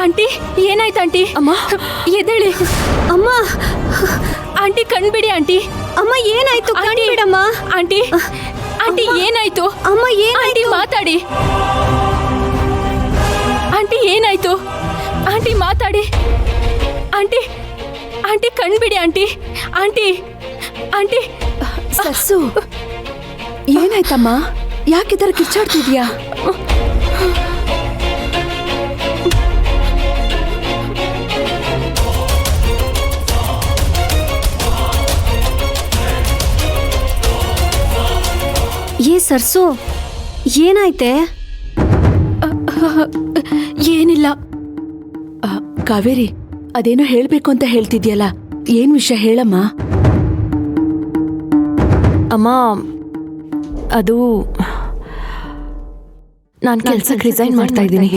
Aunty ಏನಾಯ್ತು aunty? ಅಮ್ಮ ಎದ್ದೇಳಿ ಅಮ್ಮ. ಆಂಟಿ ಕಣ್ಬಿಡಿ ಆಂಟಿ. ಅಮ್ಮ ಏನಾಯ್ತು? ಕಣ್ಬಿಡಮ್ಮ. ಆಂಟಿ ಆಂಟಿ ಏನಾಯ್ತು? ಅಮ್ಮ ಆಂಟಿ ಏನಾಯ್ತು? ಮಾತಾಡಿ. ಆಂಟಿ ಏನಾಯ್ತು? ಆಂಟಿ ಮಾತಾಡಿ. ಆಂಟಿ ಆಂಟಿ ಕಣ್ಬಿಡಿ ಆಂಟಿ. ಆಂಟಿ ಆಂಟಿ ಸರ್ಸು ಏನಾಯ್ತಮ್ಮ? ಯಾಕಿದರ ಕಿಚ್ಚಾಡ್ತಿದ್ಯಾ? ಏ ಸರ್ಸು ಏನಾಯ್ತೆ? ಏನಿಲ್ಲ. ಕಾವೇರಿ ಅದೇನೋ ಹೇಳ್ಬೇಕು ಅಂತ ಹೇಳ್ತಿದ್ಯಲ್ಲ, ಏನ್ ವಿಷಯ ಹೇಳಮ್ಮ. ಅಮ್ಮ ಅದು ನಾನು ಕೆಲ್ಸಕ್ಕೆ ರಿಸೈನ್ ಮಾಡ್ತಾ ಇದ್ದೀನಿ.